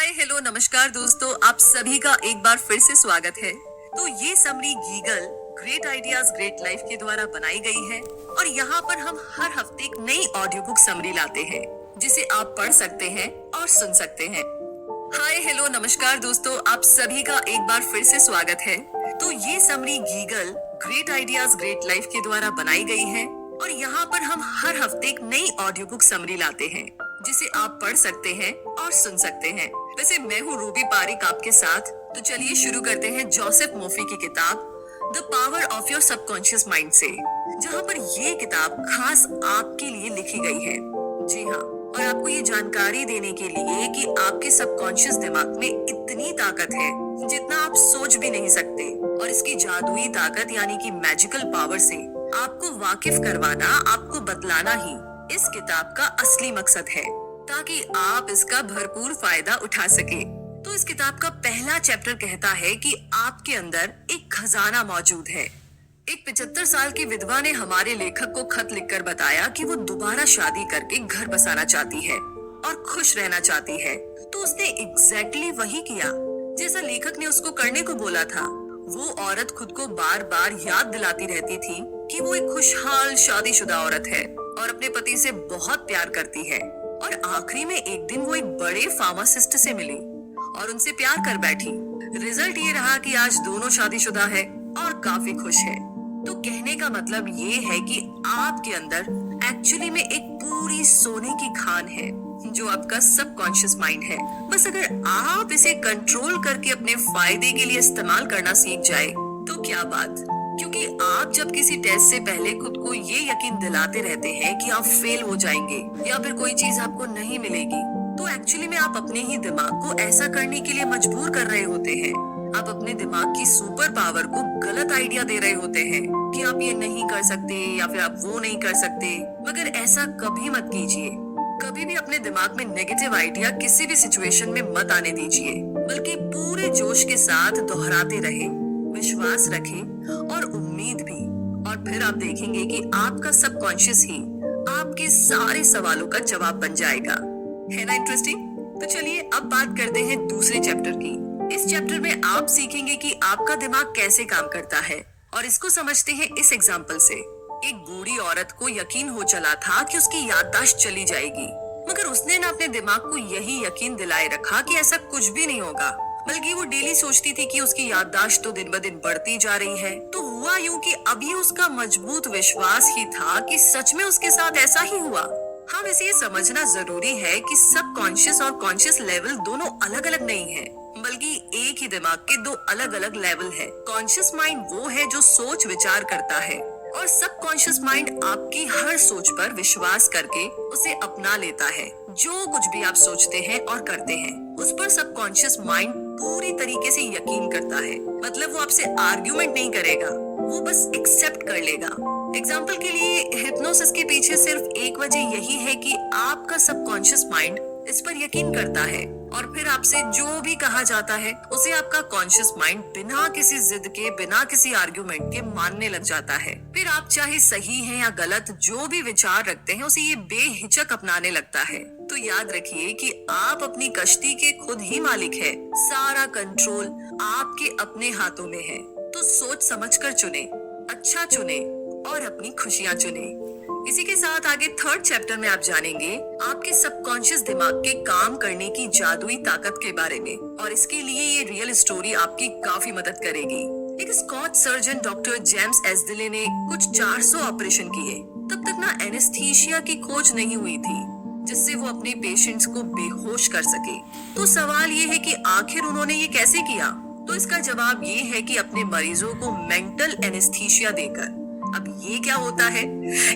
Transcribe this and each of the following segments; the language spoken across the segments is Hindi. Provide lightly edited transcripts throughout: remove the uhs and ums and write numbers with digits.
हाय हेलो नमस्कार दोस्तों, आप सभी का एक बार फिर से स्वागत है। तो ये समरी गीगल ग्रेट आइडियाज ग्रेट लाइफ के द्वारा बनाई गई है और यहाँ पर हम हर हफ्ते एक नई ऑडियो बुक समरी लाते हैं जिसे आप पढ़ सकते हैं और सुन सकते हैं। हाय हेलो नमस्कार दोस्तों, आप सभी का एक बार फिर से स्वागत है। तो ये समरी गीगल ग्रेट आइडियाज ग्रेट लाइफ के द्वारा बनाई गई है और यहाँ पर हम हर हफ्ते एक नई ऑडियो बुक समरी लाते हैं जिसे आप पढ़ सकते हैं और सुन सकते हैं। वैसे मैं हूँ रूबी पारिक आपके साथ। तो चलिए शुरू करते हैं जोसेफ मोफी की किताब the power of your subconscious mind से, जहाँ पर ये किताब खास आपके लिए लिखी गई है। जी हाँ, और आपको ये जानकारी देने के लिए कि आपके सबकॉन्शियस दिमाग में इतनी ताकत है जितना आप सोच भी नहीं सकते, और इसकी जादुई ताकत यानी कि मैजिकल पावर से आपको वाकिफ करवाना, आपको बतलाना ही इस किताब का असली मकसद है, ताकि आप इसका भरपूर फायदा उठा सके। तो इस किताब का पहला चैप्टर कहता है कि आपके अंदर एक खजाना मौजूद है। एक 75 साल की विधवा ने हमारे लेखक को खत लिखकर बताया कि वो दोबारा शादी करके घर बसाना चाहती है और खुश रहना चाहती है। तो उसने एग्जैक्टली वही किया जैसा लेखक ने उसको करने को बोला था। वो औरत खुद को बार बार याद दिलाती रहती थी कि वो एक खुशहाल शादीशुदा औरत है और अपने पति से बहुत प्यार करती है। और आखिरी में एक दिन वो एक बड़े फार्मासिस्ट से मिली और उनसे प्यार कर बैठी। रिजल्ट ये रहा कि आज दोनों शादीशुदा है और काफी खुश है। तो कहने का मतलब ये है कि आपके अंदर एक्चुअली में एक पूरी सोने की खान है जो आपका सबकॉन्शियस माइंड है। बस अगर आप इसे कंट्रोल करके अपने फायदे के लिए इस्तेमाल करना सीख जाए तो क्या बात। क्योंकि आप जब किसी टेस्ट से पहले खुद को ये यकीन दिलाते रहते हैं कि आप फेल हो जाएंगे या फिर कोई चीज आपको नहीं मिलेगी, तो एक्चुअली में आप अपने ही दिमाग को ऐसा करने के लिए मजबूर कर रहे होते हैं। आप अपने दिमाग की सुपर पावर को गलत आइडिया दे रहे होते हैं कि आप ये नहीं कर सकते या फिर आप वो नहीं कर सकते। मगर ऐसा कभी मत कीजिए। कभी भी अपने दिमाग में नेगेटिव आइडिया किसी भी सिचुएशन में मत आने दीजिए, बल्कि पूरे जोश के साथ दोहराते रहें, विश्वास रखें और उम्मीद भी। और फिर आप देखेंगे कि आपका सबकॉन्शियस ही आपके सारे सवालों का जवाब बन जाएगा। है ना इंटरेस्टिंग? तो चलिए अब बात करते हैं दूसरे चैप्टर की। इस चैप्टर में आप सीखेंगे कि आपका दिमाग कैसे काम करता है, और इसको समझते हैं इस एग्जाम्पल से। एक बूढ़ी औरत को यकीन हो चला था कि उसकी याददाश्त चली जाएगी, मगर उसने ना अपने दिमाग को यही यकीन दिलाए रखा कि ऐसा कुछ भी नहीं होगा, बल्कि वो डेली सोचती थी कि उसकी याददाश्त तो दिन ब दिन बढ़ती जा रही है। तो हुआ यूं कि अभी उसका मजबूत विश्वास ही था कि सच में उसके साथ ऐसा ही हुआ। हाँ, वैसे ये समझना जरूरी है कि सबकॉन्शियस और कॉन्शियस लेवल दोनों अलग अलग नहीं है, बल्कि एक ही दिमाग के दो अलग अलग लेवल है। कॉन्शियस माइंड वो है जो सोच विचार करता है, और सबकॉन्शियस माइंड आपकी हर सोच पर विश्वास करके उसे अपना लेता है। जो कुछ भी आप सोचते हैं और करते हैं उस पर सबकॉन्शियस माइंड पूरी तरीके से यकीन करता है। मतलब वो आपसे आर्ग्यूमेंट नहीं करेगा, वो बस एक्सेप्ट कर लेगा। एग्जाम्पल के लिए हिप्नोसिस के पीछे सिर्फ एक वजह यही है कि आपका सबकॉन्शियस माइंड इस पर यकीन करता है, और फिर आपसे जो भी कहा जाता है उसे आपका कॉन्शियस माइंड बिना किसी जिद के, बिना किसी आर्ग्यूमेंट के मानने लग जाता है। फिर आप चाहे सही है या गलत जो भी विचार रखते हैं उसे ये बेहिचक अपनाने लगता है। तो याद रखिए कि आप अपनी कश्ती के खुद ही मालिक है। सारा कंट्रोल आपके अपने हाथों में है। तो सोच समझकर चुने, अच्छा चुने और अपनी खुशियाँ चुने। इसी के साथ आगे थर्ड चैप्टर में आप जानेंगे आपके सबकॉन्शियस दिमाग के काम करने की जादुई ताकत के बारे में, और इसके लिए ये रियल स्टोरी आपकी काफी मदद करेगी। एक स्कॉट सर्जन डॉक्टर जेम्स एस्दिले ने कुछ 400 ऑपरेशन किए। तब तक ना एनेस्थीसिया की खोज नहीं हुई थी जिससे वो अपने पेशेंट्स को बेहोश कर सके। तो सवाल ये है कि आखिर उन्होंने ये कैसे किया? तो इसका जवाब ये है कि अपने मरीजों को मेंटल एनेस्थीसिया देकर। अब ये क्या होता है?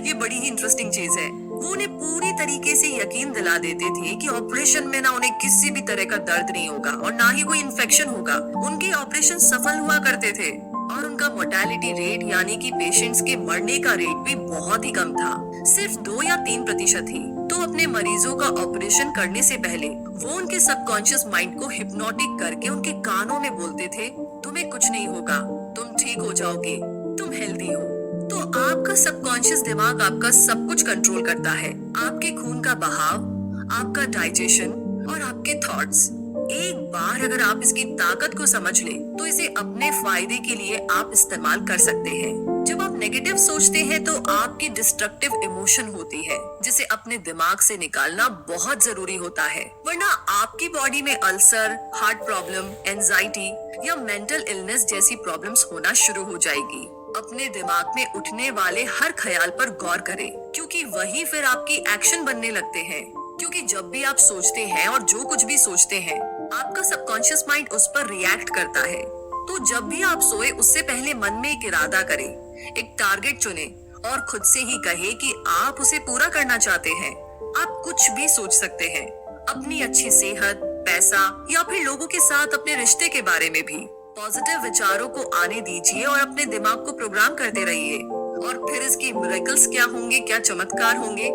ये बड़ी ही इंटरेस्टिंग चीज है। वो उन्हें पूरी तरीके से यकीन दिला देते थे कि ऑपरेशन में ना उन्हें किसी भी तरह का दर्द नहीं होगा और ना ही कोई इन्फेक्शन होगा। उनके ऑपरेशन सफल हुआ करते थे और उनका मोर्टेलिटी रेट यानी कि पेशेंट्स के मरने का रेट भी बहुत ही कम था, सिर्फ 2 या 3% ही। तो अपने मरीजों का ऑपरेशन करने से पहले वो उनके सबकॉन्शियस माइंड को हिप्नोटिक करके उनके कानों में बोलते थे, तुम्हें कुछ नहीं होगा, तुम ठीक हो जाओगे, तुम हेल्दी हो। तो आपका सबकॉन्शियस दिमाग आपका सब कुछ कंट्रोल करता है, आपके खून का बहाव, आपका डाइजेशन और आपके थॉट्स। एक बार अगर आप इसकी ताकत को समझ लें, तो इसे अपने फायदे के लिए आप इस्तेमाल कर सकते हैं। जब आप नेगेटिव सोचते हैं तो आपकी डिस्ट्रक्टिव इमोशन होती है, जिसे अपने दिमाग से निकालना बहुत जरूरी होता है, वरना आपकी बॉडी में अल्सर, हार्ट प्रॉब्लम, एंजाइटी या मेंटल इलनेस जैसी प्रॉब्लम्स होना शुरू हो जाएगी। अपने दिमाग में उठने वाले हर ख्याल पर गौर करें, क्योंकि वही फिर आपकी एक्शन बनने लगते हैं। क्योंकि जब भी आप सोचते हैं और जो कुछ भी सोचते हैं, आपका सबकॉन्शियस माइंड उस पर रिएक्ट करता है। तो जब भी आप सोए उससे पहले मन में एक इरादा करें, एक टारगेट चुने और खुद से ही कहे कि आप उसे पूरा करना चाहते हैं। आप कुछ भी सोच सकते हैं, अपनी अच्छी सेहत, पैसा या फिर लोगों के साथ अपने रिश्ते के बारे में भी। पॉजिटिव विचारों को आने दीजिए और अपने दिमाग को प्रोग्राम करते रहिए, और फिर इसके मिरेकल्स क्या होंगे, क्या चमत्कार होंगे,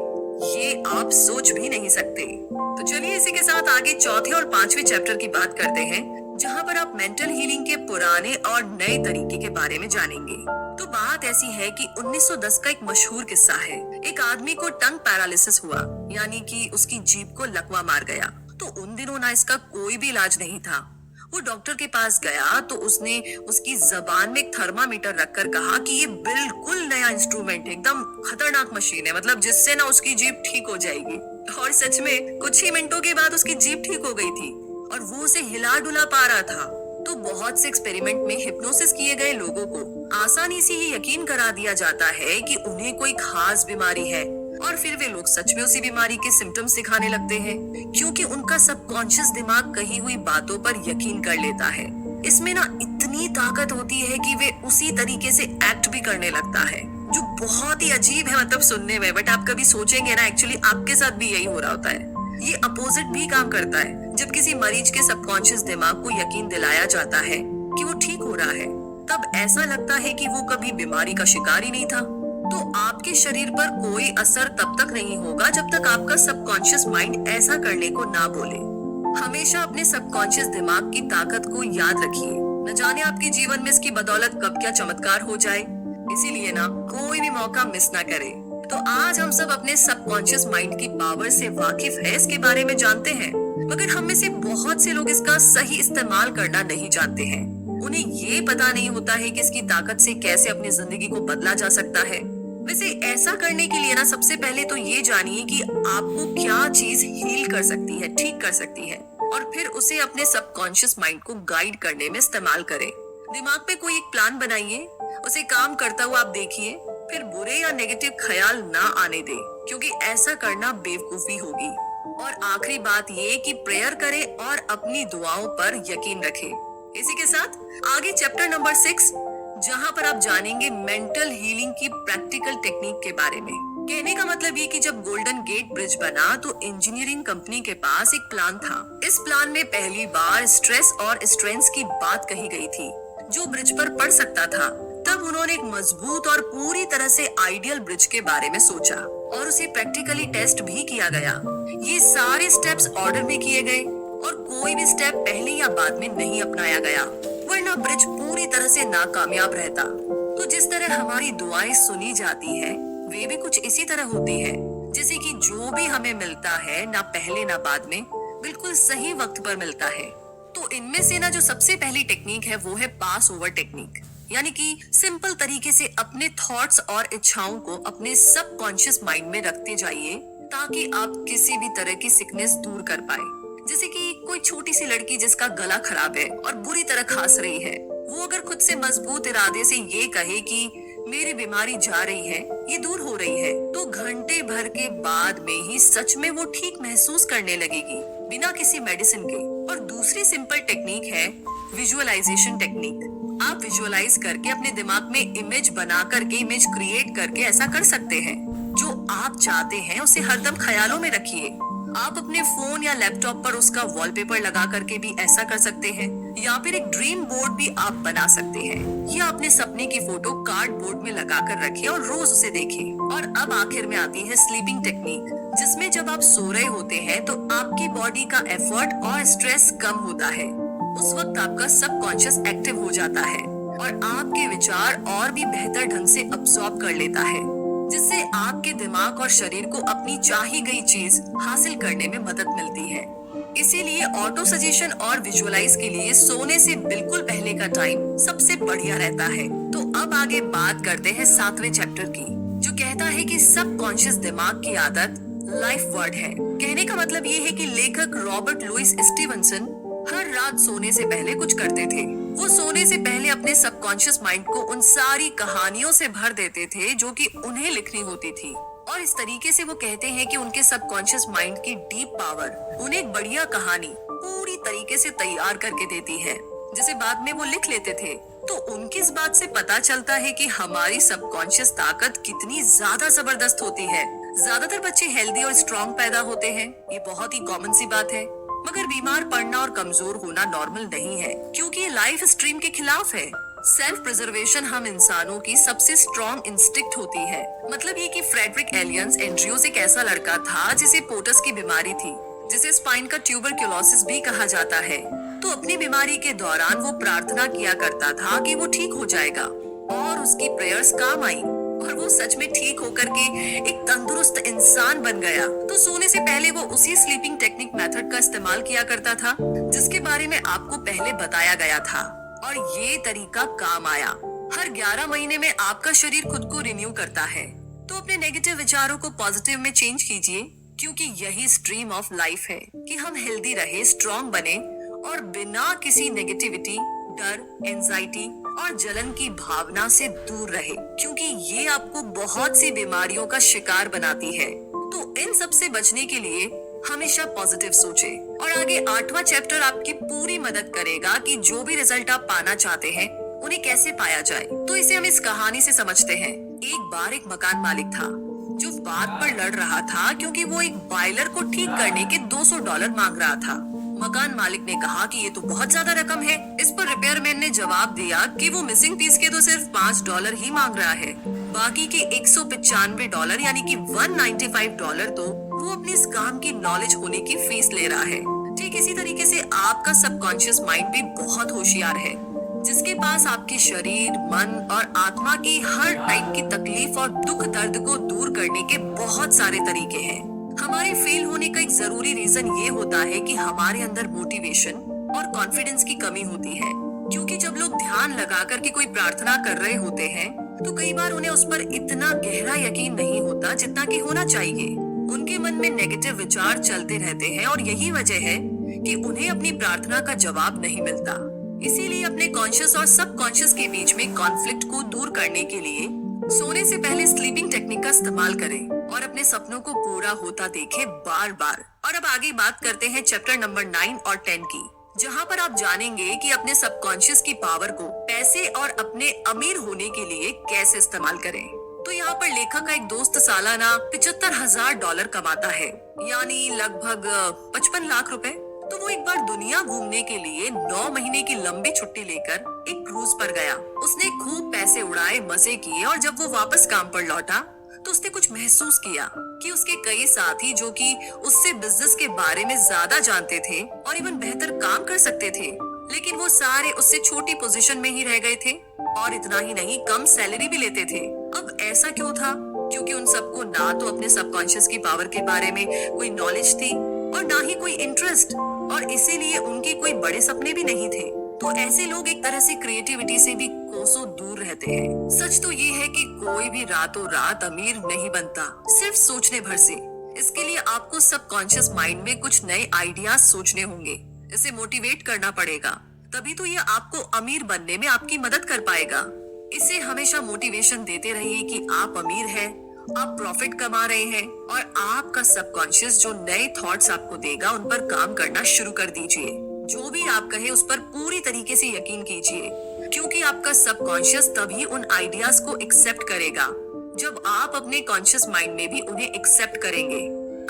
ये आप सोच भी नहीं सकते। तो चलिए इसी के साथ आगे चौथे और पांचवें चैप्टर की बात करते हैं, जहाँ पर आप मेंटल हीलिंग के पुराने और नए तरीके के बारे में जानेंगे। तो बात ऐसी है कि 1910 का एक मशहूर किस्सा है। एक आदमी को टंग पैरालिसिस हुआ, यानी कि उसकी जीभ को लकवा मार गया। तो उन दिनों ना इसका कोई भी इलाज नहीं था। वो डॉक्टर के पास गया तो उसने उसकी जबान में एक थर्मामीटर रखकर कहा कि ये बिल्कुल नया इंस्ट्रूमेंट है, एकदम खतरनाक मशीन है, मतलब जिससे ना उसकी जीभ ठीक हो जाएगी। और सच में कुछ ही मिनटों के बाद उसकी जीभ ठीक हो गई थी और वो उसे हिला डुला पा रहा था। तो बहुत से एक्सपेरिमेंट में हिप्नोसिस किए गए लोगों को आसानी से ही यकीन करा दिया जाता है कि उन्हें कोई खास बीमारी है, और फिर वे लोग सच में उसी बीमारी के सिम्टम्स दिखाने लगते हैं, क्योंकि उनका सबकॉन्शियस दिमाग कही हुई बातों पर यकीन कर लेता है। इसमें ना इतनी ताकत होती है कि वे उसी तरीके से एक्ट भी करने लगता है, जो बहुत ही अजीब है मतलब सुनने में। बट आप कभी सोचेंगे ना, एक्चुअली आपके साथ भी यही हो रहा होता है। ये अपोजिट भी काम करता है। जब किसी मरीज के सबकॉन्शियस दिमाग को यकीन दिलाया जाता है कि वो ठीक हो रहा है, तब ऐसा लगता है कि वो कभी बीमारी का शिकार ही नहीं था। तो आपके शरीर पर कोई असर तब तक नहीं होगा जब तक आपका सबकॉन्शियस माइंड ऐसा करने को ना बोले। हमेशा अपने सबकॉन्शियस दिमाग की ताकत को याद रखिए, न जाने आपके जीवन में इसकी बदौलत कब क्या चमत्कार हो जाए। इसीलिए ना कोई भी मौका मिस ना करे। तो आज हम सब अपने सबकॉन्शियस माइंड की पावर से वाकिफ है, इसके बारे में जानते हैं, मगर हम में से बहुत से लोग इसका सही इस्तेमाल करना नहीं जानते हैं। उन्हें ये पता नहीं होता है कि इसकी ताकत से कैसे अपनी जिंदगी को बदला जा सकता है। वैसे ऐसा करने के लिए ना सबसे पहले तो ये जानिए कि आपको क्या चीज हील कर सकती है, ठीक कर सकती है, और फिर उसे अपने सबकॉन्शियस माइंड को गाइड करने में इस्तेमाल करें। दिमाग पे कोई एक प्लान बनाइए, उसे काम करता हुआ आप देखिए, फिर बुरे या नेगेटिव ख्याल ना आने दें, क्योंकि ऐसा करना बेवकूफी होगी। और आखिरी बात ये कि प्रेयर करें और अपनी दुआओं पर यकीन रखें। इसी के साथ आगे चैप्टर नंबर 6, जहाँ पर आप जानेंगे मेंटल हीलिंग की प्रैक्टिकल टेक्निक के बारे में। कहने का मतलब ये कि जब गोल्डन गेट ब्रिज बना तो इंजीनियरिंग कंपनी के पास एक प्लान था। इस प्लान में पहली बार स्ट्रेस और स्ट्रेंथ की बात कही गई थी। जो ब्रिज पर पड़ सकता था, तब उन्होंने एक मजबूत और पूरी तरह से आइडियल ब्रिज के बारे में सोचा और उसे प्रैक्टिकली टेस्ट भी किया गया। ये सारे स्टेप्स ऑर्डर में किए गए और कोई भी स्टेप पहले या बाद में नहीं अपनाया गया, वरना ब्रिज पूरी तरह से नाकामयाब रहता। तो जिस तरह हमारी दुआएं सुनी जाती है, वे भी कुछ इसी तरह होती है, जैसे कि जो भी हमें मिलता है, ना पहले ना बाद में, बिल्कुल सही वक्त पर मिलता है। तो इनमें से ना जो सबसे पहली टेक्निक है वो है पास ओवर टेक्निक, यानी कि सिंपल तरीके से अपने थॉट्स और इच्छाओं को अपने सबकॉन्शियस माइंड में रखते जाइए, ताकि आप किसी भी तरह की सिकनेस दूर कर पाए। जैसे कि कोई छोटी सी लड़की जिसका गला खराब है और बुरी तरह खांस रही है, वो अगर खुद से मजबूत इरादे से ये कहे कि मेरी बीमारी जा रही है, ये दूर हो रही है, तो घंटे भर के बाद में ही सच में वो ठीक महसूस करने लगेगी, बिना किसी मेडिसिन के। और दूसरी सिंपल टेक्निक है विजुअलाइजेशन टेक्निक। आप विजुअलाइज करके अपने दिमाग में इमेज बना करके, इमेज क्रिएट करके ऐसा कर सकते हैं। जो आप चाहते हैं उसे हरदम ख्यालों में रखिए। आप अपने फोन या लैपटॉप पर उसका वॉलपेपर लगा करके भी ऐसा कर सकते हैं, या फिर एक ड्रीम बोर्ड भी आप बना सकते हैं, या अपने सपने की फोटो कार्डबोर्ड में लगा कर रखिए और रोज उसे देखें। और अब आखिर में आती है स्लीपिंग टेक्निक, जिसमें जब आप सो रहे होते हैं तो आपकी बॉडी का एफर्ट और स्ट्रेस कम होता है। उस वक्त आपका सबकॉन्शियस एक्टिव हो जाता है और आपके विचार और भी बेहतर ढंग से अब्सॉर्ब कर लेता है, जिससे आपके दिमाग और शरीर को अपनी चाही गई चीज हासिल करने में मदद मिलती है। इसीलिए ऑटो सजेशन और विजुअलाइज के लिए सोने से बिल्कुल पहले का टाइम सबसे बढ़िया रहता है। तो अब आगे बात करते हैं 7वें चैप्टर की, जो कहता है कि सबकॉन्शियस दिमाग की आदत लाइफ वर्ड है। कहने का मतलब ये है कि लेखक रॉबर्ट लुइस स्टीवनसन हर रात सोने से पहले कुछ करते थे। वो सोने से पहले अपने सबकॉन्शियस माइंड को उन सारी कहानियों से भर देते थे जो कि उन्हें लिखनी होती थी, और इस तरीके से वो कहते हैं कि उनके सबकॉन्शियस माइंड की डीप पावर उन्हें एक बढ़िया कहानी पूरी तरीके से तैयार करके देती है, जिसे बाद में वो लिख लेते थे। तो उनकी इस बात से पता चलता है कि हमारी सबकॉन्शियस ताकत कितनी ज्यादा जबरदस्त होती है। ज्यादातर बच्चे हेल्दी और स्ट्रॉन्ग पैदा होते हैं, ये बहुत ही कॉमन सी बात है, मगर बीमार पड़ना और कमजोर होना नॉर्मल नहीं है, क्योंकि ये लाइफ स्ट्रीम के खिलाफ है। सेल्फ प्रिजर्वेशन हम इंसानों की सबसे स्ट्रॉन्ग इंस्टिक्ट होती है। मतलब ये कि फ्रेडरिक एलियंस एंड्रयूज एक ऐसा लड़का था जिसे पोटस की बीमारी थी, जिसे स्पाइन का ट्यूबरक्लोसिस भी कहा जाता है। तो अपनी बीमारी के दौरान वो प्रार्थना किया करता था कि वो ठीक हो जाएगा, और उसकी प्रेयर्स काम आई और वो सच में ठीक होकर के एक तंदुरुस्त इंसान बन गया। तो सोने से पहले वो उसी स्लीपिंग टेक्निक मेथड का इस्तेमाल किया करता था जिसके बारे में आपको पहले बताया गया था, और ये तरीका काम आया। हर 11 महीने में आपका शरीर खुद को रिन्यू करता है। तो अपने नेगेटिव विचारों को पॉजिटिव में चेंज कीजिए, क्योंकि यही स्ट्रीम ऑफ लाइफ है कि हम हेल्दी रहे, स्ट्रॉन्ग बने और बिना किसी नेगेटिविटी, डर, एंजाइटी और जलन की भावना से दूर रहे, क्योंकि ये आपको बहुत सी बीमारियों का शिकार बनाती है। तो इन सब से बचने के लिए हमेशा पॉजिटिव सोचें। और आगे 8वां चैप्टर आपकी पूरी मदद करेगा कि जो भी रिजल्ट आप पाना चाहते हैं उन्हें कैसे पाया जाए। तो इसे हम इस कहानी से समझते हैं। एक बार एक मकान मालिक था जो बात पर लड़ रहा था, क्योंकि वो एक बॉयलर को ठीक करने के $200 मांग रहा था। मकान मालिक ने कहा कि ये तो बहुत ज्यादा रकम है। इस पर रिपेयरमैन ने जवाब दिया कि वो मिसिंग पीस के तो सिर्फ $5 ही मांग रहा है, बाकी के $195 यानी कि $195 तो वो अपने इस काम की नॉलेज होने की फीस ले रहा है। ठीक इसी तरीके से आपका सबकॉन्शियस माइंड भी बहुत होशियार है, जिसके पास आपके शरीर, मन और आत्मा की हर टाइप की तकलीफ और दुख दर्द को दूर करने के बहुत सारे तरीके हैं। हमारे फेल होने का एक जरूरी रीजन ये होता है कि हमारे अंदर मोटिवेशन और कॉन्फिडेंस की कमी होती है, क्योंकि जब लोग ध्यान लगा कर के कोई प्रार्थना कर रहे होते हैं तो कई बार उन्हें उस पर इतना गहरा यकीन नहीं होता जितना कि होना चाहिए। उनके मन में नेगेटिव विचार चलते रहते हैं, और यही वजह है कि उन्हें अपनी प्रार्थना का जवाब नहीं मिलता। इसीलिए अपने कॉन्शियस और सबकॉन्शियस के बीच में कॉन्फ्लिक्ट को दूर करने के लिए सोने से पहले स्लीपिंग टेक्निक का इस्तेमाल करें और अपने सपनों को पूरा होता देखें बार बार। और अब आगे बात करते हैं चैप्टर नंबर 9 और 10 की, जहाँ पर आप जानेंगे कि अपने सबकॉन्शियस की पावर को पैसे और अपने अमीर होने के लिए कैसे इस्तेमाल करें। तो यहाँ पर लेखक का एक दोस्त सालाना $75,000 कमाता है, यानी लगभग 55 लाख रुपए। तो वो एक बार दुनिया घूमने के लिए 9 महीने की लंबी छुट्टी लेकर एक क्रूज पर गया। उसने खूब पैसे उड़ाए, मजे किए, और जब वो वापस काम पर लौटा तो उसने कुछ महसूस किया कि उसके कई साथी जो कि उससे बिजनेस के बारे में ज्यादा जानते थे और इवन बेहतर काम कर सकते थे, लेकिन वो सारे उससे छोटी पोजीशन में ही रह गए थे, और इतना ही नहीं, कम सैलरी भी लेते थे। अब ऐसा क्यों था? क्योंकि उन सबको ना तो अपने सबकॉन्शियस की पावर के बारे में कोई नॉलेज थी और ना ही कोई इंटरेस्ट, और इसीलिए उनके कोई बड़े सपने भी नहीं थे। तो ऐसे लोग एक तरह से क्रिएटिविटी से भी कोसों दूर रहते हैं। सच तो ये है कि कोई भी रातों रात अमीर नहीं बनता, सिर्फ सोचने भर से। इसके लिए आपको सबकॉन्शियस माइंड में कुछ नए आइडियाज सोचने होंगे, इसे मोटिवेट करना पड़ेगा, तभी तो ये आपको अमीर बनने में आपकी मदद कर पाएगा। इसे हमेशा मोटिवेशन देते रहिए कि आप अमीर हैं, आप प्रॉफिट कमा रहे हैं, और आपका सबकॉन्शियस जो नए थॉट्स आपको देगा उन पर काम करना शुरू कर दीजिए। जो भी आप कहे उस पर पूरी तरीके से यकीन कीजिए, क्योंकि आपका सबकॉन्शियस तभी उन आइडियाज को एक्सेप्ट करेगा जब आप अपने कॉन्शियस माइंड में भी उन्हें एक्सेप्ट करेंगे।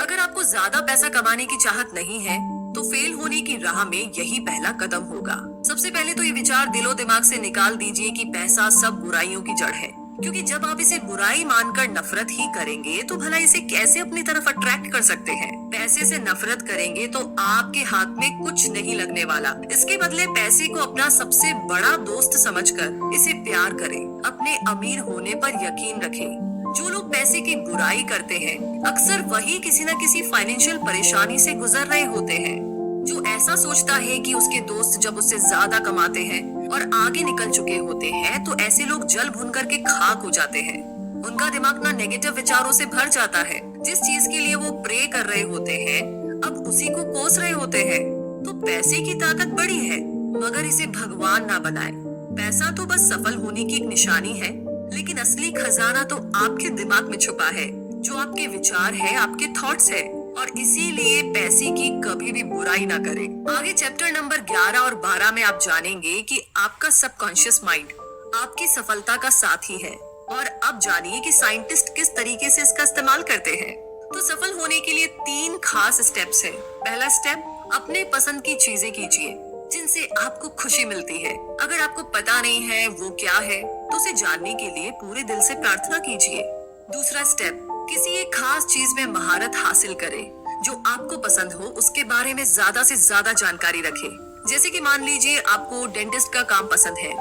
अगर आपको ज्यादा पैसा कमाने की चाहत नहीं है तो फेल होने की राह में यही पहला कदम होगा। सबसे पहले तो ये विचार दिलो दिमाग से निकाल दीजिए कि पैसा सब बुराइयों की जड़ है, क्योंकि जब आप इसे बुराई मानकर नफरत ही करेंगे तो भला इसे कैसे अपनी तरफ अट्रैक्ट कर सकते हैं। पैसे से नफरत करेंगे तो आपके हाथ में कुछ नहीं लगने वाला। इसके बदले पैसे को अपना सबसे बड़ा दोस्त समझकर इसे प्यार करें, अपने अमीर होने पर यकीन रखें। जो लोग पैसे की बुराई करते हैं अक्सर वही किसी न किसी फाइनेंशियल परेशानी से गुजर रहे होते हैं। जो ऐसा सोचता है कि उसके दोस्त जब उससे ज्यादा कमाते हैं और आगे निकल चुके होते हैं तो ऐसे लोग जल भुन करके खाक हो जाते हैं। उनका दिमाग ना नेगेटिव विचारों से भर जाता है। जिस चीज के लिए वो प्रे कर रहे होते हैं अब उसी को कोस रहे होते हैं। तो पैसे की ताकत बड़ी है, मगर इसे भगवान ना बनाए। पैसा तो बस सफल होने की एक निशानी है, लेकिन असली खजाना तो आपके दिमाग में छुपा है, जो आपके विचार है, आपके थॉट्स है। और इसीलिए पैसे की कभी भी बुराई ना करें। आगे चैप्टर नंबर 11 और 12 में आप जानेंगे कि आपका सबकॉन्शियस माइंड आपकी सफलता का साथी है। और अब जानिए कि साइंटिस्ट किस तरीके से इसका इस्तेमाल करते हैं। तो सफल होने के लिए 3 खास स्टेप्स हैं। पहला स्टेप, अपने पसंद की चीजें कीजिए जिनसे आपको खुशी मिलती है। अगर आपको पता नहीं है वो क्या है तो उसे जानने के लिए पूरे दिल से प्रार्थना कीजिए। दूसरा स्टेप, किसी एक खास चीज में महारत हासिल करें। जो आपको पसंद हो उसके बारे में ज्यादा से ज्यादा जानकारी रखें। जैसे कि मान लीजिए आपको डेंटिस्ट का काम पसंद है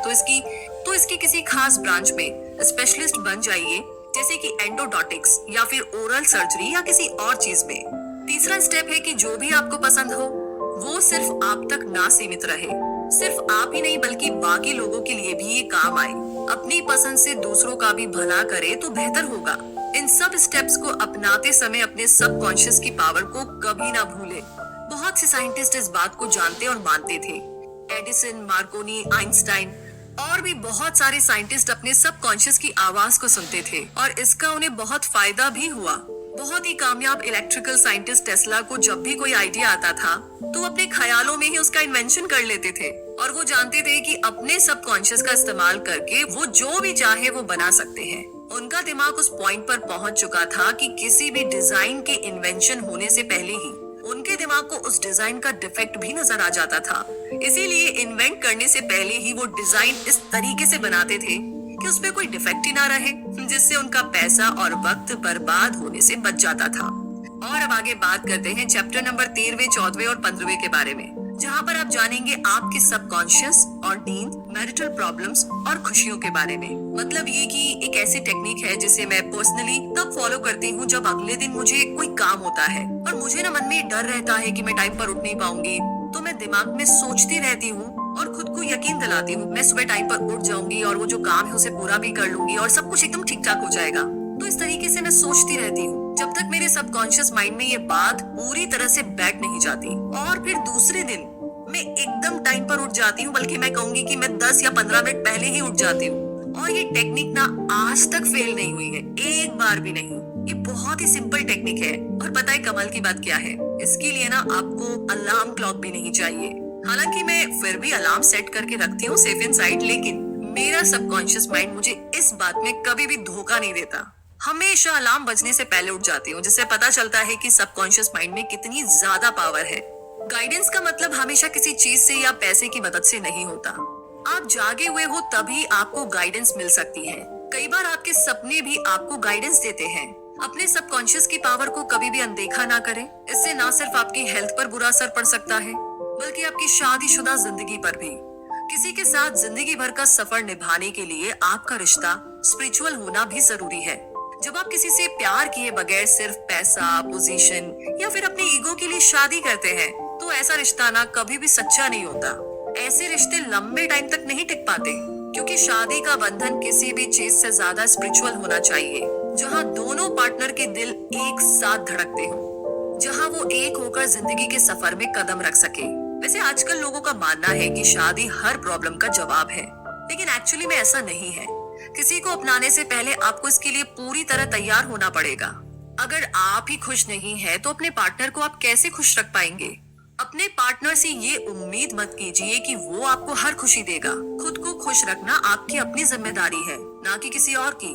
तो इसकी किसी खास ब्रांच में स्पेशलिस्ट बन जाइए, जैसे कि एंडोडोंटिक्स या फिर ओरल सर्जरी या किसी और चीज में। तीसरा स्टेप है कि जो भी आपको पसंद हो वो सिर्फ आप तक ना सीमित रहे। सिर्फ आप ही नहीं बल्कि बाकी लोगों के लिए भी ये काम आए। अपनी पसंद से दूसरों का भी भला करे तो बेहतर होगा। इन सब स्टेप्स को अपनाते समय अपने सबकॉन्शियस की पावर को कभी ना भूले। बहुत से साइंटिस्ट इस बात को जानते और मानते थे। एडिसन, मार्कोनी, आइंस्टाइन और भी बहुत सारे साइंटिस्ट अपने सबकॉन्शियस की आवाज को सुनते थे और इसका उन्हें बहुत फायदा भी हुआ। बहुत ही कामयाब इलेक्ट्रिकल साइंटिस्ट टेस्ला को जब भी कोई आइडिया आता था तो अपने ख्यालों में ही उसका इन्वेंशन कर लेते थे। और वो जानते थे कि अपने सबकॉन्शियस का इस्तेमाल करके वो जो भी चाहे वो बना सकते हैं। उनका दिमाग उस पॉइंट पर पहुंच चुका था कि किसी भी डिजाइन के इन्वेंशन होने से पहले ही उनके दिमाग को उस डिजाइन का डिफेक्ट भी नजर आ जाता था। इसीलिए इन्वेंट करने से पहले ही वो डिजाइन इस तरीके से बनाते थे कि उसमें कोई डिफेक्ट ही ना रहे, जिससे उनका पैसा और वक्त बर्बाद होने से बच जाता था। और अब आगे बात करते हैं चैप्टर नंबर 13वें, 14वें और 15वें के बारे में, जहाँ पर आप जानेंगे आपके सबकॉन्शियस और नींद, मैरिटल प्रॉब्लम्स और खुशियों के बारे में। मतलब ये कि एक ऐसी टेक्निक है जिसे मैं पर्सनली तब फॉलो करती हूँ जब अगले दिन मुझे कोई काम होता है और मुझे ना मन में डर रहता है कि मैं टाइम पर उठ नहीं पाऊंगी। तो मैं दिमाग में सोचती रहती हूँ और खुद को यकीन दिलाती हूँ मैं सुबह टाइम पर उठ जाऊंगी और वो जो काम है उसे पूरा भी कर लूंगी और सब कुछ एकदम ठीक ठाक हो जाएगा। तो इस तरीके से मैं सोचती रहती हूँ जब तक मेरे सबकॉन्शियस माइंड में ये बात पूरी तरह से बैठ नहीं जाती। और फिर दूसरे दिन मैं एकदम टाइम पर उठ जाती हूँ, बल्कि मैं कहूंगी कि मैं 10 या 15 मिनट पहले ही उठ जाती हूँ। और ये टेक्निक ना आज तक फेल नहीं हुई है, एक बार भी नहीं। ये बहुत ही सिंपल टेक्निक है। और पता है कमाल की बात क्या है, इसके लिए ना आपको अलार्म क्लॉक भी नहीं चाहिए। हालांकि मैं फिर भी अलार्म सेट करके रखती हूँ सेफ इन साइड, लेकिन मेरा सबकॉन्शियस माइंड मुझे इस बात में कभी भी धोखा नहीं देता। हमेशा अलार्म बजने से पहले उठ जाती हूँ, जिससे पता चलता है कि सबकॉन्शियस माइंड में कितनी ज्यादा पावर है। गाइडेंस का मतलब हमेशा किसी चीज से या पैसे की मदद से नहीं होता। आप जागे हुए हो तभी आपको गाइडेंस मिल सकती है। कई बार आपके सपने भी आपको गाइडेंस देते हैं। अपने सबकॉन्शियस की पावर को कभी भी अनदेखा ना करें। इससे ना सिर्फ आपकी हेल्थ पर बुरा असर पड़ सकता है, बल्कि आपकी शादीशुदा जिंदगी पर भी। किसी के साथ जिंदगी भर का सफर निभाने के लिए आपका रिश्ता स्पिरिचुअल होना भी जरूरी है। जब आप किसी से प्यार किए बगैर सिर्फ पैसा, पोजीशन या फिर अपने ईगो के लिए शादी करते हैं तो ऐसा रिश्ता ना कभी भी सच्चा नहीं होता। ऐसे रिश्ते लंबे टाइम तक नहीं टिक पाते, क्योंकि शादी का बंधन किसी भी चीज से ज्यादा स्पिरिचुअल होना चाहिए, जहाँ दोनों पार्टनर के दिल एक साथ धड़कते हो, जहाँ वो एक होकर जिंदगी के सफर में कदम रख सके। वैसे आजकल लोगों का मानना है कि शादी हर प्रॉब्लम का जवाब है, लेकिन एक्चुअली में ऐसा नहीं है। किसी को अपनाने से पहले आपको इसके लिए पूरी तरह तैयार होना पड़ेगा। अगर आप ही खुश नहीं है तो अपने पार्टनर को आप कैसे खुश रख पाएंगे? अपने पार्टनर से ये उम्मीद मत कीजिए कि वो आपको हर खुशी देगा। खुद को खुश रखना आपकी अपनी जिम्मेदारी है, ना कि किसी और की।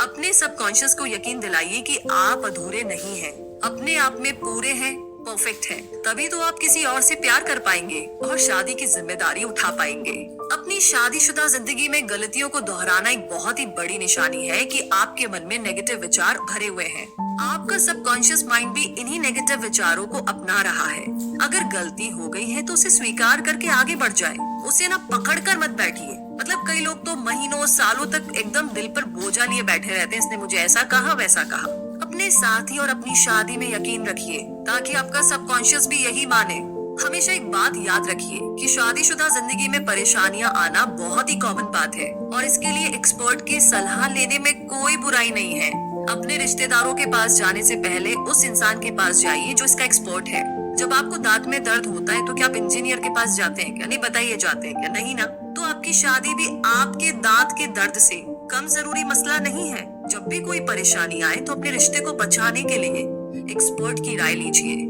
अपने सबकॉन्शियस को यकीन दिलाइए कि आप अधूरे नहीं हैं, अपने आप में पूरे हैं, परफेक्ट है। तभी तो आप किसी और से प्यार कर पाएंगे और शादी की जिम्मेदारी उठा पाएंगे। अपनी शादीशुदा जिंदगी में गलतियों को दोहराना एक बहुत ही बड़ी निशानी है कि आपके मन में नेगेटिव विचार भरे हुए हैं। आपका सबकॉन्शियस माइंड भी इन्हीं नेगेटिव विचारों को अपना रहा है। अगर गलती हो गई है तो उसे स्वीकार करके आगे बढ़ जाए, उसे ना पकड़ कर मत बैठिए। मतलब कई लोग तो महीनों सालों तक एकदम दिल पर बोझा लिए बैठे रहते हैं, इसने मुझे ऐसा कहा वैसा कहा। अपने साथी और अपनी शादी में यकीन रखिए ताकि आपका सबकॉन्शियस भी यही माने। हमेशा एक बात याद रखिए कि शादीशुदा जिंदगी में परेशानियां आना बहुत ही कॉमन बात है और इसके लिए एक्सपर्ट की सलाह लेने में कोई बुराई नहीं है। अपने रिश्तेदारों के पास जाने से पहले उस इंसान के पास जाइए जो इसका एक्सपर्ट है। जब आपको दांत में दर्द होता है तो क्या आप इंजीनियर के पास जाते हैं क्या? नहीं, बताइए जाते हैं क्या? नहीं ना। तो आपकी शादी भी आपके दांत के दर्द से कम जरूरी मसला नहीं है। जब भी कोई परेशानी आए तो अपने रिश्ते को बचाने के लिए एक्सपर्ट की राय लीजिए।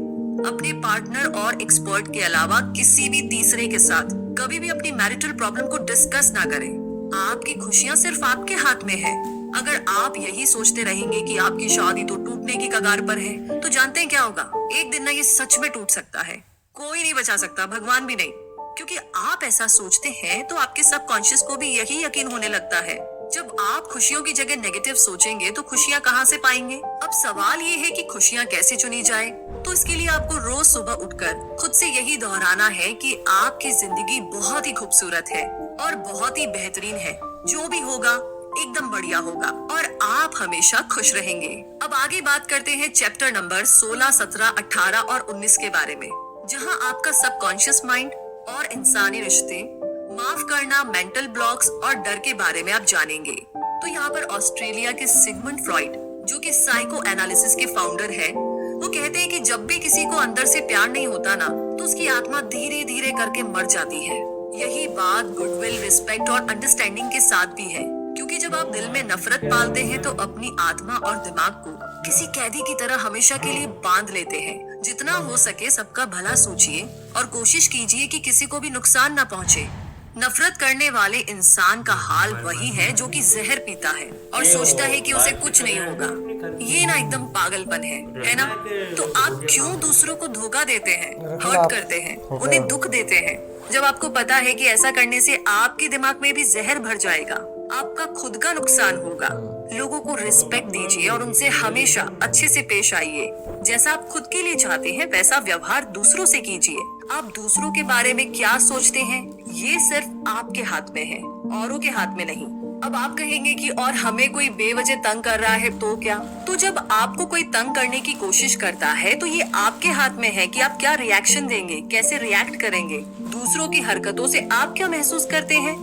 अपने पार्टनर और एक्सपर्ट के अलावा किसी भी तीसरे के साथ कभी भी अपनी मैरिटल प्रॉब्लम को डिस्कस ना करें। आपकी खुशियां सिर्फ आपके हाथ में है। अगर आप यही सोचते रहेंगे कि आपकी शादी तो टूटने की कगार पर है, तो जानते हैं क्या होगा? एक दिन ना ये सच में टूट सकता है। कोई नहीं बचा सकता, भगवान भी नहीं। क्योंकि आप ऐसा सोचते हैं तो आपके सबकॉन्शियस को भी यही यकीन होने लगता है। जब आप खुशियों की जगह नेगेटिव सोचेंगे तो खुशियां कहां से पाएंगे? अब सवाल ये है कि खुशियां कैसे चुनी जाए। तो इसके लिए आपको रोज सुबह उठकर खुद से यही दोहराना है कि आपकी जिंदगी बहुत ही खूबसूरत है और बहुत ही बेहतरीन है। जो भी होगा एकदम बढ़िया होगा और आप हमेशा खुश रहेंगे। अब आगे बात करते हैं चैप्टर नंबर 16, 17, 18 और 19 के बारे में, जहां आपका सबकॉन्शियस माइंड और इंसानी रिश्ते, माफ करना, मेंटल ब्लॉक्स और डर के बारे में आप जानेंगे। तो यहाँ पर ऑस्ट्रेलिया के सिगमंड फ्रॉइड, जो कि साइको एनालिसिस के फाउंडर है, वो कहते हैं कि जब भी किसी को अंदर से प्यार नहीं होता ना, तो उसकी आत्मा धीरे धीरे करके मर जाती है। यही बात गुडविल, रिस्पेक्ट और अंडरस्टैंडिंग के साथ भी है। क्योंकि जब आप दिल में नफरत पालते हैं तो अपनी आत्मा और दिमाग को किसी कैदी की तरह हमेशा के लिए बांध लेते हैं। जितना हो सके सबका भला सोचिए और कोशिश कीजिए कि किसी को भी नुकसान न पहुंचे। नफरत करने वाले इंसान का हाल वही है जो कि जहर पीता है और सोचता है कि उसे कुछ नहीं होगा। ये ना एकदम पागलपन है ना? तो आप क्यों दूसरों को धोखा देते हैं, हर्ट करते हैं, उन्हें दुख देते हैं, जब आपको पता है कि ऐसा करने से आपके दिमाग में भी जहर भर जाएगा, आपका खुद का नुकसान होगा। लोगों को रिस्पेक्ट दीजिए और उनसे हमेशा अच्छे से पेश आइए। जैसा आप खुद के लिए चाहते हैं वैसा व्यवहार दूसरों से कीजिए। आप दूसरों के बारे में क्या सोचते हैं ये सिर्फ आपके हाथ में है, औरों के हाथ में नहीं। अब आप कहेंगे कि और हमें कोई बेवजह तंग कर रहा है तो क्या? तो जब आपको कोई तंग करने की कोशिश करता है तो ये आपके हाथ में है कि आप क्या रिएक्शन देंगे, कैसे रिएक्ट करेंगे। दूसरों की हरकतों से आप क्या महसूस करते हैं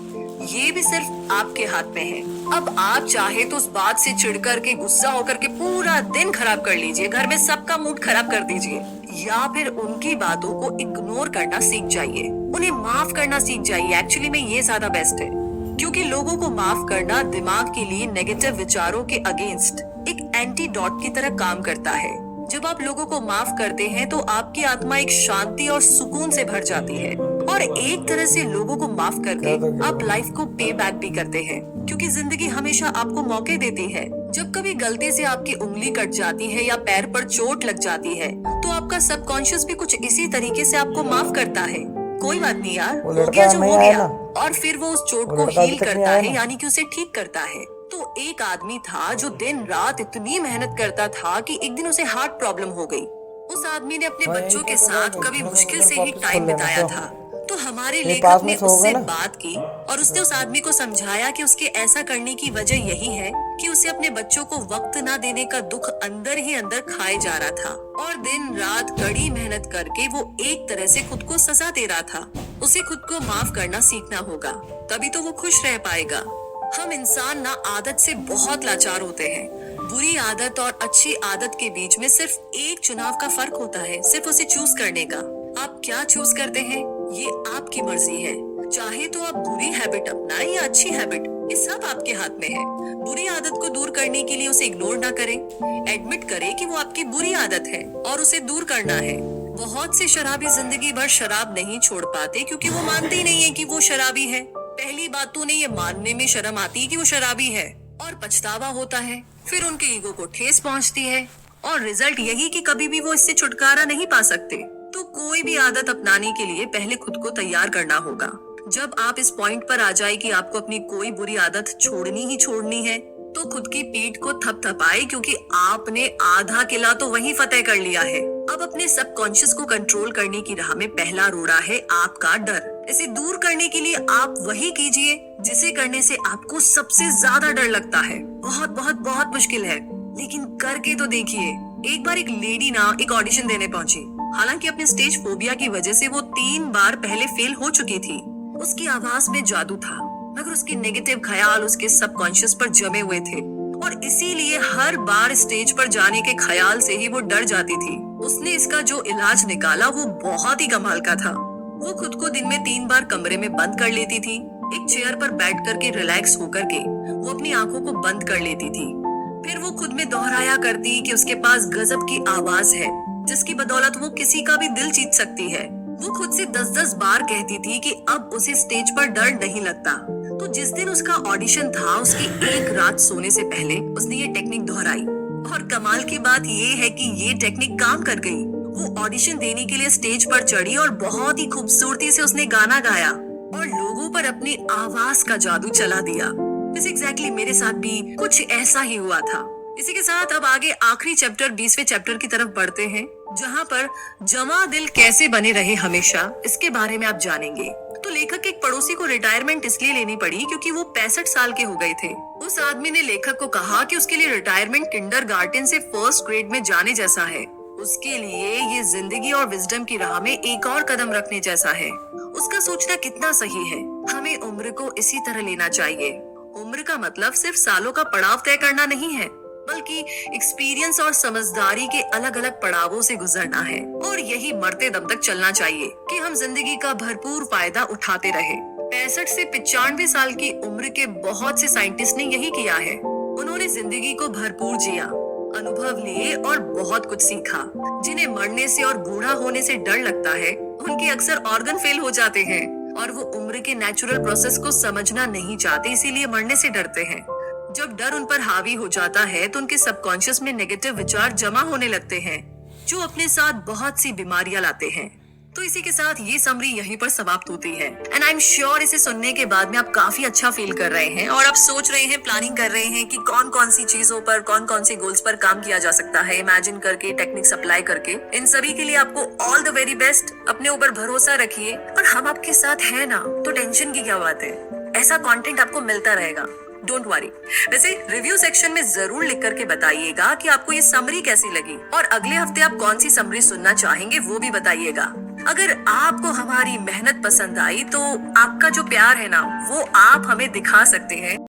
ये भी सिर्फ आपके हाथ में है। अब आप चाहे तो उस बात से चिढ़कर के, गुस्सा होकर के पूरा दिन खराब कर लीजिए, घर में सबका मूड खराब कर दीजिए, या फिर उनकी बातों को इग्नोर करना सीख जाइए, उन्हें माफ करना सीख जाइए। एक्चुअली में ये ज्यादा बेस्ट है, क्योंकि लोगों को माफ करना दिमाग के लिए नेगेटिव विचारों के अगेंस्ट एक एंटीडोट की तरह काम करता है। जब आप लोगों को माफ करते हैं तो आपकी आत्मा एक शांति और सुकून से भर जाती है और एक तरह से लोगों को माफ करके आप लाइफ को पे बैक भी करते हैं, क्योंकि जिंदगी हमेशा आपको मौके देती है। जब कभी गलती से आपकी उंगली कट जाती है या पैर पर चोट लग जाती है तो आपका सबकॉन्शियस भी कुछ इसी तरीके से आपको माफ करता है। कोई बात नहीं यार, हो गया जो हो गया, और फिर वो उस चोट को हील करता है, यानी कि उसे ठीक करता है। तो एक आदमी था जो दिन रात इतनी मेहनत करता था कि एक दिन उसे हार्ट प्रॉब्लम हो गई। उस आदमी ने अपने बच्चों के साथ कभी मुश्किल से ही टाइम बिताया था। तो हमारे लेखक ने उससे बात की और उसने उस आदमी को समझाया कि उसके ऐसा करने की वजह यही है कि उसे अपने बच्चों को वक्त ना देने का दुख अंदर ही अंदर खाए जा रहा था और दिन रात कड़ी मेहनत करके वो एक तरह से खुद को सजा दे रहा था। उसे खुद को माफ करना सीखना होगा, तभी तो वो खुश रह पाएगा। हम इंसान ना आदत से बहुत लाचार होते हैं। बुरी आदत और अच्छी आदत के बीच में सिर्फ एक चुनाव का फर्क होता है, सिर्फ उसे चूज करने का। आप क्या चूज करते हैं ये आपकी मर्जी है। चाहे तो आप बुरी हैबिट अपनाएं या अच्छी हैबिट, ये सब आपके हाथ में है। बुरी आदत को दूर करने के लिए उसे इग्नोर ना करें, एडमिट करें कि वो आपकी बुरी आदत है और उसे दूर करना है। बहुत से शराबी जिंदगी भर शराब नहीं छोड़ पाते क्योंकि वो मानते ही नहीं है कि वो शराबी है। पहली बात तो उन्हें ये मानने में शर्म आती है कि वो शराबी है और पछतावा होता है, फिर उनके ईगो को ठेस पहुंचती है और रिजल्ट यही कि कभी भी वो इससे छुटकारा नहीं पा सकते। तो कोई भी आदत अपनाने के लिए पहले खुद को तैयार करना होगा। जब आप इस पॉइंट पर आ जाए कि आपको अपनी कोई बुरी आदत छोड़नी ही छोड़नी है तो खुद की पीठ को थपथपाए, क्योंकि आपने आधा किला तो वहीं फतेह कर लिया है। अब अपने सबकॉन्शियस को कंट्रोल करने की राह में पहला रोड़ा है आपका डर। इसे दूर करने के लिए आप वही कीजिए जिसे करने से आपको सबसे ज्यादा डर लगता है। बहुत बहुत बहुत मुश्किल है, लेकिन करके तो देखिए। एक बार एक लेडी ना एक ऑडिशन देने पहुंची। हालांकि अपने स्टेज फोबिया की वजह से वो 3 बार पहले फेल हो चुकी थी। उसकी आवाज में जादू था, मगर उसके नेगेटिव ख्याल उसके सबकॉन्शियस पर जमे हुए थे और इसीलिए हर बार स्टेज पर जाने के ख्याल से ही वो डर जाती थी। उसने इसका जो इलाज निकाला वो बहुत ही कमाल का था। वो खुद को दिन में 3 बार कमरे में बंद कर लेती थी। एक चेयर पर बैठ करके रिलैक्स होकर के वो अपनी आंखों को बंद कर लेती थी। फिर वो खुद में दोहराया करती कि उसके पास गजब की आवाज है, जिसकी बदौलत वो किसी का भी दिल जीत सकती है। वो खुद से 10-10 बार कहती थी कि अब उसे स्टेज पर डर नहीं लगता। तो जिस दिन उसका ऑडिशन था, उसकी एक रात सोने से पहले उसने ये टेक्निक दोहराई और कमाल की बात ये है कि ये टेक्निक काम कर गई। वो ऑडिशन देने के लिए स्टेज पर चढ़ी और बहुत ही खूबसूरती से उसने गाना गाया और लोगों पर अपनी आवाज का जादू चला दिया। इस एग्जैक्टली मेरे साथ भी कुछ ऐसा ही हुआ था। इसी के साथ अब आगे आखिरी चैप्टर 20वें चैप्टर की तरफ बढ़ते हैं, जहाँ पर जमा दिल कैसे बने रहे हमेशा, इसके बारे में आप जानेंगे। तो लेखक के एक पड़ोसी को रिटायरमेंट इसलिए लेनी पड़ी क्योंकि वो 65 साल के हो गए थे। उस आदमी ने लेखक को कहा कि उसके लिए रिटायरमेंट किंडरगार्टन से फर्स्ट ग्रेड में जाने जैसा है। उसके लिए ये जिंदगी और विजडम की राह में एक और कदम रखने जैसा है। उसका सोचना कितना सही है। हमें उम्र को इसी तरह लेना चाहिए। उम्र का मतलब सिर्फ सालों का पड़ाव तय करना नहीं है, बल्कि एक्सपीरियंस और समझदारी के अलग अलग पड़ावों से गुजरना है। और यही मरते दम तक चलना चाहिए कि हम जिंदगी का भरपूर फायदा उठाते रहे। 65 से 95 साल की उम्र के बहुत से साइंटिस्ट ने यही किया है। उन्होंने जिंदगी को भरपूर जिया, अनुभव लिए और बहुत कुछ सीखा। जिन्हें मरने से और बूढ़ा होने से डर लगता है, उनके अक्सर ऑर्गन फेल हो जाते हैं और वो उम्र के नेचुरल प्रोसेस को समझना नहीं चाहते, इसीलिए मरने से डरते हैं। जब डर उन पर हावी हो जाता है तो उनके सबकॉन्शियस में नेगेटिव विचार जमा होने लगते हैं, जो अपने साथ बहुत सी बीमारियां लाते हैं। तो इसी के साथ ये समरी यहीं पर समाप्त होती है। एंड आई एम श्योर इसे सुनने के बाद में आप काफी अच्छा फील कर रहे हैं और आप सोच रहे हैं, प्लानिंग कर रहे हैं कि कौन कौन सी चीजों पर, कौन कौन सी गोल्स पर काम किया जा सकता है, इमेजिन करके, टेक्निक्स अप्लाई करके। इन सभी के लिए आपको ऑल द वेरी बेस्ट। अपने ऊपर भरोसा रखिए और हम आपके साथ हैं ना, तो टेंशन की क्या बात है। ऐसा कंटेंट आपको मिलता रहेगा, डोंट वरी। वैसे रिव्यू सेक्शन में जरूर लिख करके बताइएगा कि आपको ये समरी कैसी लगी और अगले हफ्ते आप कौन सी समरी सुनना चाहेंगे वो भी बताइएगा। अगर आपको हमारी मेहनत पसंद आई तो आपका जो प्यार है ना, वो आप हमें दिखा सकते हैं।